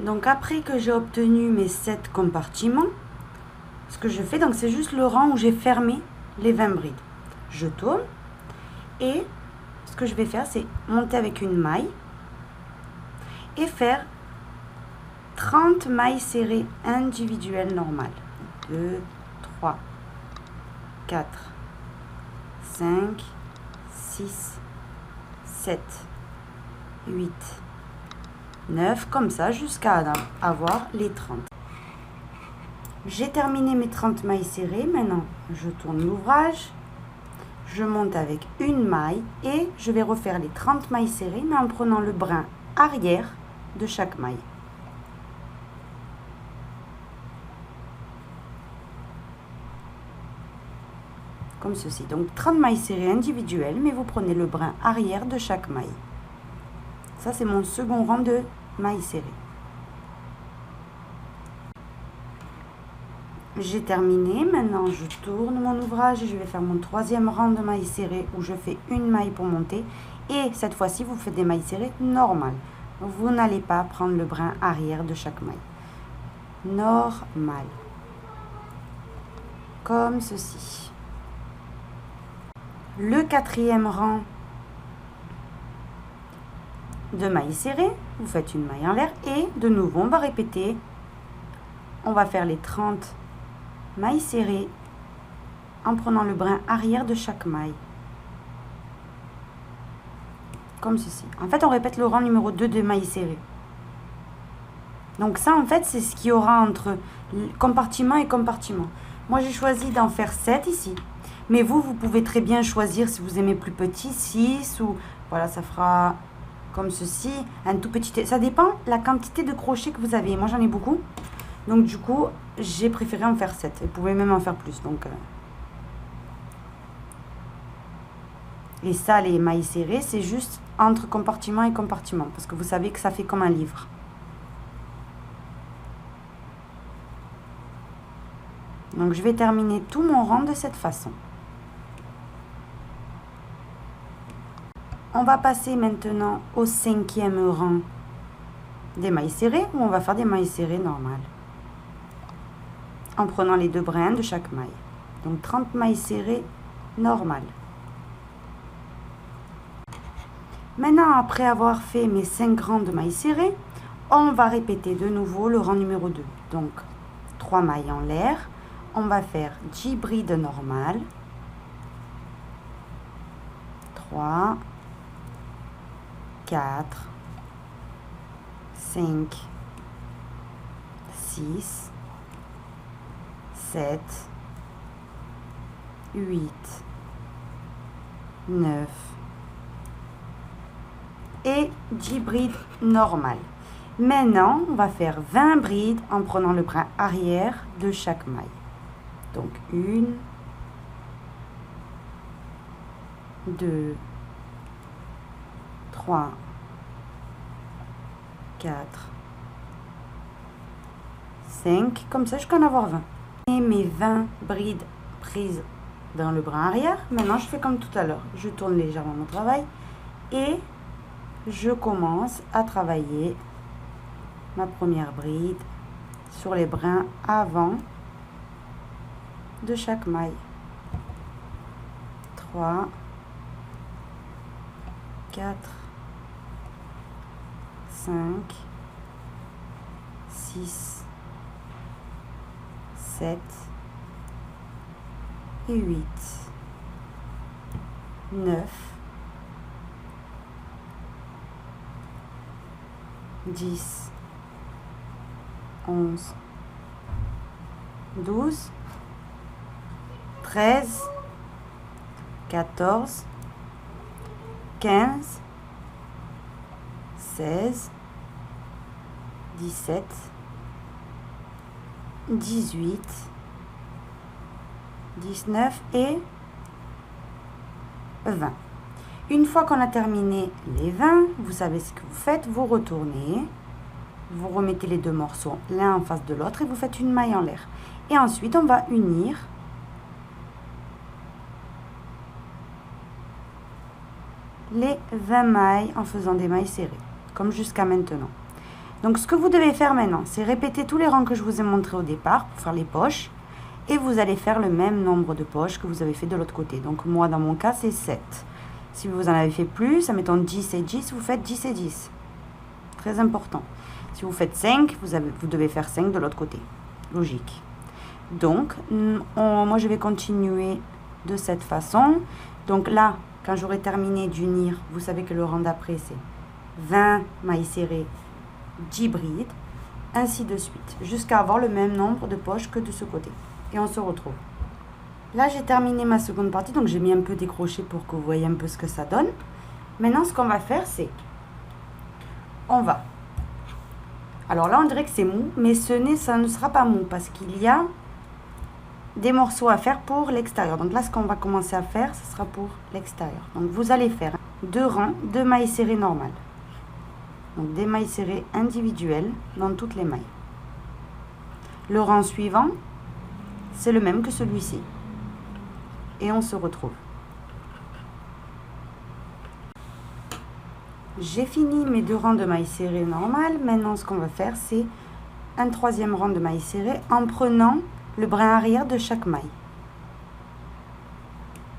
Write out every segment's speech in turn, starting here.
Donc après que j'ai obtenu mes 7 compartiments, ce que je fais, donc c'est juste le rang où j'ai fermé les 20 brides. Je tourne et ce que je vais faire, c'est monter avec une maille et faire 30 mailles serrées individuelles normales. 2, 3, 4, 5, 6, 7, 8, 9, comme ça jusqu'à avoir les 30. J'ai terminé mes 30 mailles serrées. Maintenant, je tourne l'ouvrage, je monte avec une maille et je vais refaire les 30 mailles serrées, mais en prenant le brin arrière de chaque maille. Comme ceci. Donc 30 mailles serrées individuelles, mais vous prenez le brin arrière de chaque maille. Ça, c'est mon second rang de mailles serrées. J'ai terminé. Maintenant, je tourne mon ouvrage et je vais faire mon troisième rang de mailles serrées où je fais une maille pour monter. Et cette fois-ci, vous faites des mailles serrées normales. Vous n'allez pas prendre le brin arrière de chaque maille. Normal. Comme ceci. Le quatrième rang de mailles serrées, vous faites une maille en l'air et de nouveau on va répéter. On va faire les 30 mailles serrées en prenant le brin arrière de chaque maille. Comme ceci. En fait, on répète le rang numéro 2 de mailles serrées. Donc ça, en fait, c'est ce qu'il y aura entre compartiment et compartiment. Moi, j'ai choisi d'en faire 7 ici. Mais vous pouvez très bien choisir, si vous aimez plus petit, 6 ou... Voilà, ça fera comme ceci, un tout petit... Ça dépend la quantité de crochets que vous avez. Moi, j'en ai beaucoup. Donc, du coup, j'ai préféré en faire 7. Vous pouvez même en faire plus. Donc, Et ça, les mailles serrées, c'est juste entre compartiment et compartiment. Parce que vous savez que ça fait comme un livre. Donc, je vais terminer tout mon rang de cette façon. On va passer maintenant au 5e rang des mailles serrées, où on va faire des mailles serrées normales. En prenant les 2 brins de chaque maille. Donc 30 mailles serrées normales. Maintenant, après avoir fait mes 5 rangs de mailles serrées, on va répéter de nouveau le rang numéro 2. Donc 3 mailles en l'air. On va faire 10 brides normales. 3, 4, 5, 6, 7, 8, 9 et 10 brides normales. Maintenant, on va faire 20 brides en prenant le brin arrière de chaque maille. Donc 1, 2, 3, 4, 5, comme ça jusqu'à en avoir 20. Et mes 20 brides prises dans le brin arrière. Maintenant, je fais comme tout à l'heure. Je tourne légèrement mon travail et je commence à travailler ma première bride sur les brins avant de chaque maille. 3, 4, 5, 6, 7 et 8, 9, 10, 11, 12, 13, 14, 15, 16, 17, 18, 19 et 20. Une fois qu'on a terminé les 20, vous savez ce que vous faites, vous retournez, vous remettez les 2 morceaux l'un en face de l'autre et vous faites une maille en l'air. Et ensuite, on va unir les 20 mailles en faisant des mailles serrées, comme jusqu'à maintenant. Donc ce que vous devez faire maintenant, c'est répéter tous les rangs que je vous ai montrés au départ pour faire les poches. Et vous allez faire le même nombre de poches que vous avez fait de l'autre côté. Donc moi, dans mon cas, c'est 7. Si vous en avez fait plus, admettons 10 et 10, vous faites 10 et 10. Très important. Si vous faites 5, vous devez faire 5 de l'autre côté. Logique. Donc, moi, je vais continuer de cette façon. Donc là, quand j'aurai terminé d'unir, vous savez que le rang d'après, c'est 20 mailles serrées, 10 brides, ainsi de suite, jusqu'à avoir le même nombre de poches que de ce côté. Et on se retrouve. Là, j'ai terminé ma seconde partie, donc j'ai mis un peu décroché pour que vous voyez un peu ce que ça donne. Maintenant, ce qu'on va faire, c'est... On va... Alors là, on dirait que c'est mou, mais ça ne sera pas mou parce qu'il y a des morceaux à faire pour l'extérieur. Donc là, ce qu'on va commencer à faire, ce sera pour l'extérieur. Donc vous allez faire 2 rangs de mailles serrées normales. Donc des mailles serrées individuelles dans toutes les mailles. Le rang suivant, c'est le même que celui-ci. Et on se retrouve. J'ai fini mes 2 rangs de mailles serrées normales. Maintenant, ce qu'on va faire, c'est un 3e rang de mailles serrées en prenant le brin arrière de chaque maille.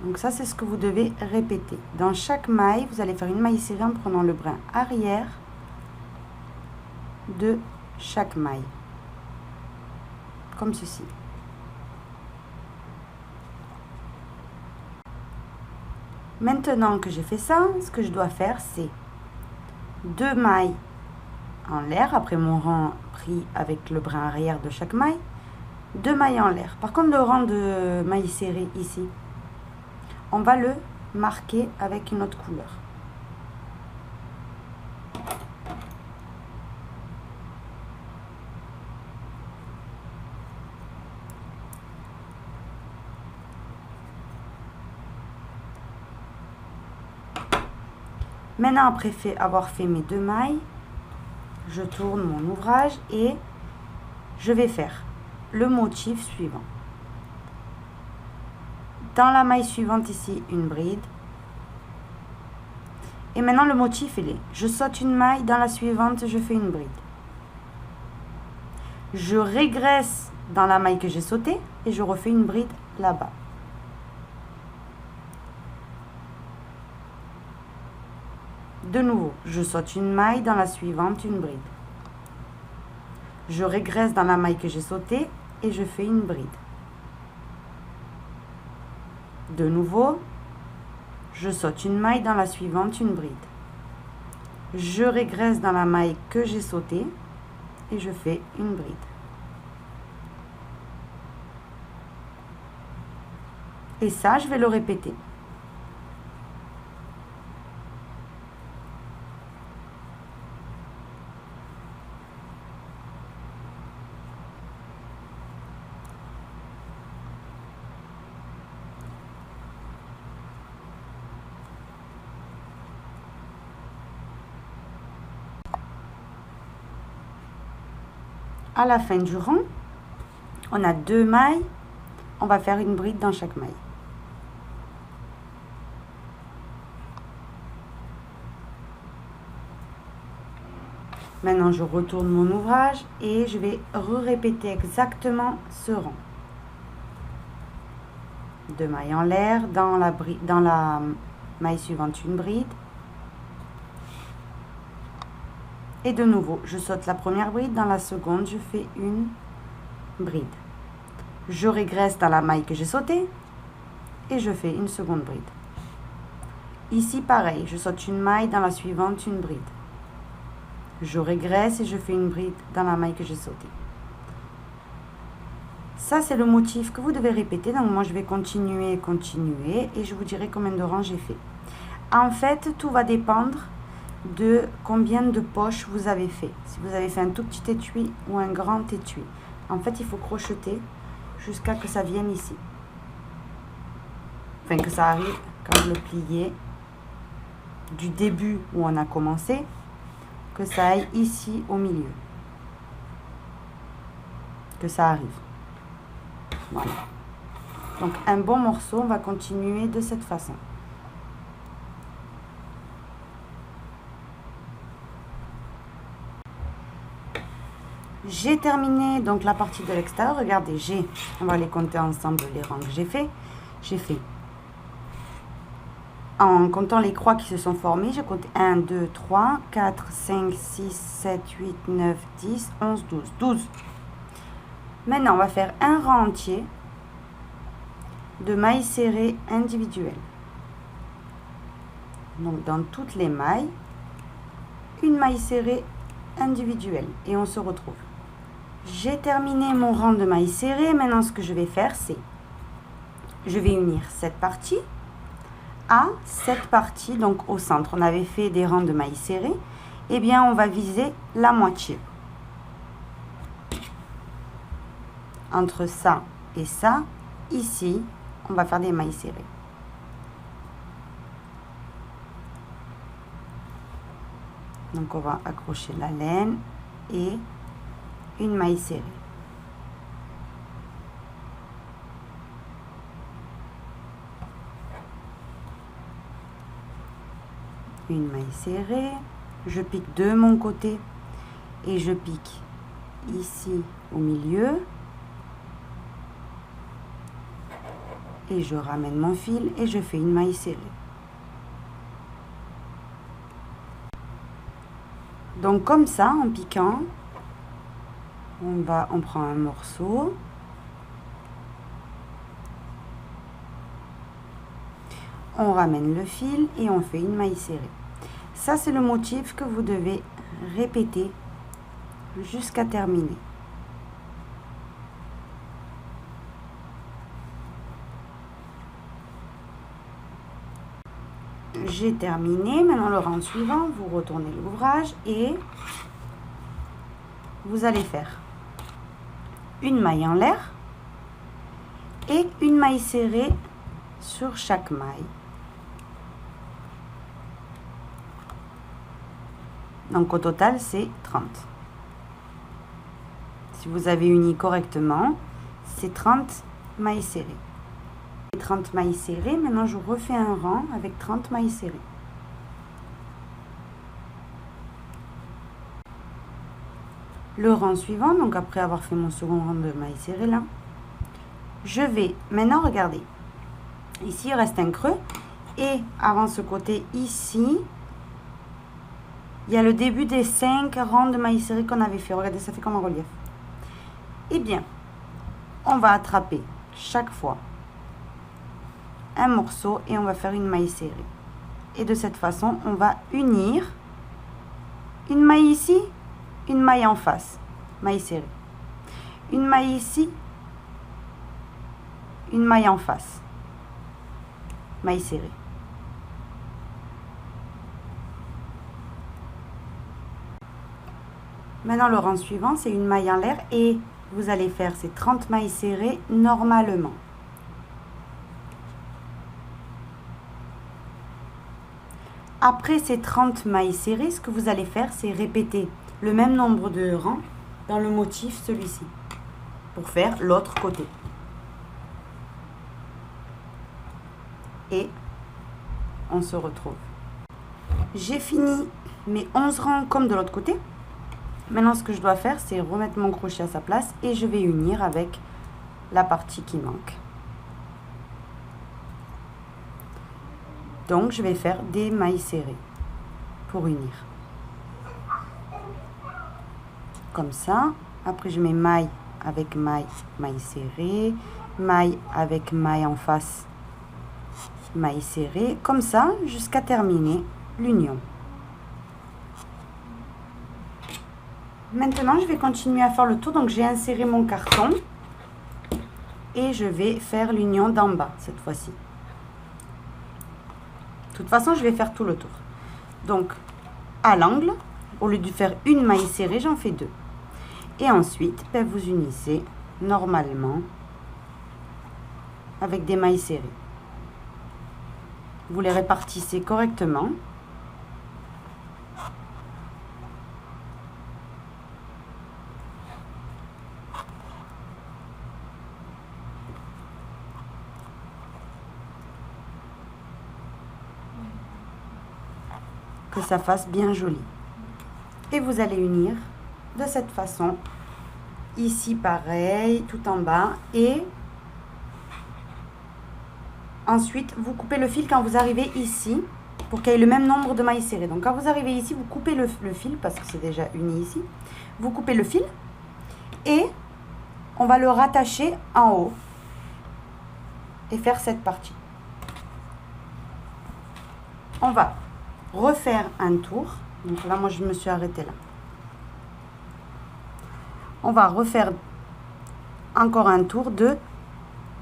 Donc ça, c'est ce que vous devez répéter. Dans chaque maille, vous allez faire une maille serrée en prenant le brin arrière de chaque maille. Comme ceci. Maintenant que j'ai fait ça, ce que je dois faire, c'est 2 mailles en l'air, après mon rang pris avec le brin arrière de chaque maille, 2 mailles en l'air. Par contre, le rang de mailles serrées ici, on va le marquer avec une autre couleur. Maintenant, après avoir fait mes 2 mailles, je tourne mon ouvrage et je vais faire le motif suivant. Dans la maille suivante ici, une bride. Et maintenant, le motif, il est, je saute une maille, dans la suivante, je fais une bride. Je régresse dans la maille que j'ai sautée et je refais une bride là-bas. De nouveau, je saute une maille, dans la suivante, une bride. Je régresse dans la maille que j'ai sautée et je fais une bride. De nouveau, je saute une maille, dans la suivante, une bride. Je régresse dans la maille que j'ai sautée et je fais une bride. Et ça, je vais le répéter. À la fin du rang, on a 2 mailles, on va faire une bride dans chaque maille. Maintenant, je retourne mon ouvrage et je vais répéter exactement ce rang. 2 mailles en l'air, dans la maille suivante, une bride. Et de nouveau, je saute la première bride, dans la seconde, je fais une bride. Je régresse dans la maille que j'ai sautée et je fais une seconde bride. Ici, pareil, je saute une maille, dans la suivante, une bride. Je régresse et je fais une bride dans la maille que j'ai sautée. Ça, c'est le motif que vous devez répéter. Donc, moi, je vais continuer et je vous dirai combien de rangs j'ai fait. En fait, tout va dépendre de combien de poches vous avez fait. Si vous avez fait un tout petit étui ou un grand étui. En fait, il faut crocheter jusqu'à que ça vienne ici. Enfin, que ça arrive quand le plié du début où on a commencé, que ça aille ici au milieu. Que ça arrive. Voilà. Donc, un bon morceau, on va continuer de cette façon. J'ai terminé donc la partie de l'extérieur. Regardez, on va les compter ensemble les rangs que j'ai fait. J'ai fait, en comptant les croix qui se sont formées, j'ai compté 1, 2, 3, 4, 5, 6, 7, 8, 9, 10, 11, 12. 12. Maintenant, on va faire un rang entier de mailles serrées individuelles. Donc, dans toutes les mailles, une maille serrée individuelle. Et on se retrouve. J'ai terminé mon rang de mailles serrées. Maintenant, ce que je vais faire, c'est, je vais unir cette partie à cette partie, donc au centre. On avait fait des rangs de mailles serrées. Eh bien, on va viser la moitié. Entre ça et ça, ici, on va faire des mailles serrées. Donc, on va accrocher la laine et une maille serrée. Une maille serrée, je pique de mon côté et je pique ici au milieu et je ramène mon fil et je fais une maille serrée. Donc comme ça, en piquant, on prend un morceau, on ramène le fil et on fait une maille serrée. Ça, c'est le motif que vous devez répéter jusqu'à terminer. J'ai terminé. Maintenant, le rang suivant, vous retournez l'ouvrage et vous allez faire une maille en l'air et une maille serrée sur chaque maille. Donc, au total, c'est 30. Si vous avez uni correctement, c'est 30 mailles serrées. 30 mailles serrées. Maintenant, je refais un rang avec 30 mailles serrées. Le rang suivant, donc après avoir fait mon second rang de mailles serrées là, je vais maintenant regarder. Ici, il reste un creux. Et avant ce côté, ici, il y a le début des 5 rangs de mailles serrées qu'on avait fait. Regardez, ça fait comme un relief. Eh bien, on va attraper chaque fois un morceau et on va faire une maille serrée. Et de cette façon, on va unir une maille ici, une maille en face, maille serrée. Une maille ici, une maille en face, maille serrée. Maintenant, le rang suivant, c'est une maille en l'air et vous allez faire ces 30 mailles serrées normalement. Après ces 30 mailles serrées, ce que vous allez faire, c'est répéter le même nombre de rangs dans le motif celui-ci pour faire l'autre côté. Et on se retrouve. J'ai fini mes 11 rangs comme de l'autre côté. Maintenant, ce que je dois faire, c'est remettre mon crochet à sa place et je vais unir avec la partie qui manque. Donc, je vais faire des mailles serrées pour unir. Comme ça. Après, je mets maille avec maille, maille serrée, maille avec maille en face, maille serrée. Comme ça, jusqu'à terminer l'union. Maintenant, je vais continuer à faire le tour. Donc, j'ai inséré mon carton et je vais faire l'union d'en bas cette fois-ci. De toute façon, je vais faire tout le tour. Donc, à l'angle, au lieu de faire une maille serrée, j'en fais 2. Et ensuite, ben, vous unissez normalement avec des mailles serrées. Vous les répartissez correctement. Que ça fasse bien joli. Et vous allez unir de cette façon Ici, pareil, tout en bas. Et ensuite, vous coupez le fil quand vous arrivez ici, pour qu'il y ait le même nombre de mailles serrées. Donc, quand vous arrivez ici, vous coupez le fil, parce que c'est déjà uni ici. Vous coupez le fil et on va le rattacher en haut et faire cette partie. On va refaire un tour. Donc là, moi, je me suis arrêtée là. On va refaire encore un tour de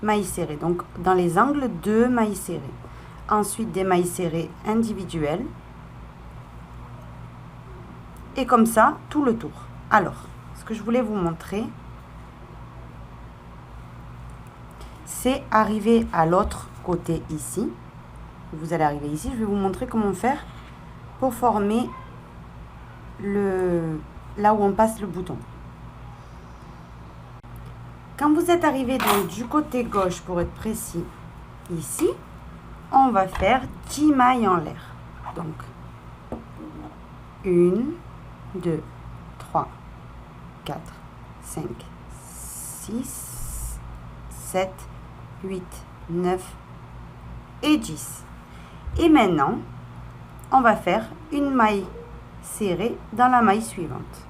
mailles serrées. Donc, dans les angles, 2 mailles serrées. Ensuite, des mailles serrées individuelles. Et comme ça, tout le tour. Alors, ce que je voulais vous montrer, c'est arriver à l'autre côté ici. Vous allez arriver ici. Je vais vous montrer comment faire pour former là où on passe le bouton. Quand vous êtes arrivé donc du côté gauche, pour être précis, ici, on va faire 10 mailles en l'air. Donc, 1, 2, 3, 4, 5, 6, 7, 8, 9 et 10. Et maintenant, on va faire une maille serrée dans la maille suivante.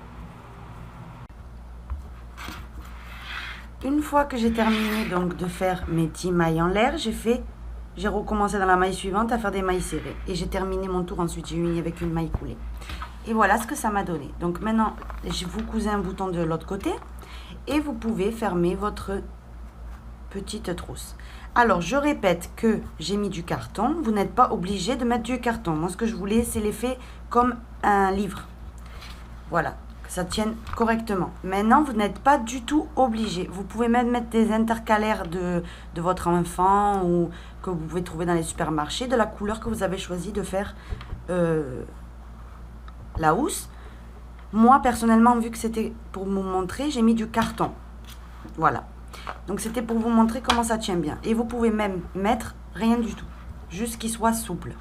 Une fois que j'ai terminé donc de faire mes 10 mailles en l'air, j'ai recommencé dans la maille suivante à faire des mailles serrées. Et j'ai terminé mon tour, ensuite j'ai uni avec une maille coulée. Et voilà ce que ça m'a donné. Donc maintenant, je vous cousez un bouton de l'autre côté et vous pouvez fermer votre petite trousse. Alors, je répète que j'ai mis du carton. Vous n'êtes pas obligé de mettre du carton. Moi, ce que je voulais, c'est l'effet comme un livre. Voilà, que ça tienne correctement. Maintenant, vous n'êtes pas du tout obligé. Vous pouvez même mettre des intercalaires de votre enfant ou que vous pouvez trouver dans les supermarchés, de la couleur que vous avez choisi de faire la housse. Moi, personnellement, vu que c'était pour vous montrer, j'ai mis du carton. Voilà. Donc, c'était pour vous montrer comment ça tient bien. Et vous pouvez même mettre rien du tout. Juste qu'il soit souple.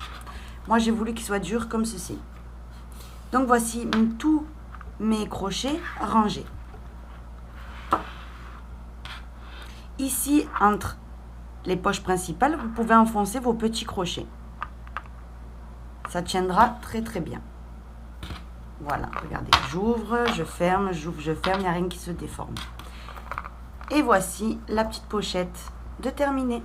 Moi, j'ai voulu qu'il soit dur comme ceci. Donc, voici tous mes crochets rangés. Ici, entre les poches principales, vous pouvez enfoncer vos petits crochets. Ça tiendra très, très bien. Voilà, regardez. J'ouvre, je ferme, j'ouvre, je ferme. Il n'y a rien qui se déforme. Et voici la petite pochette de terminer.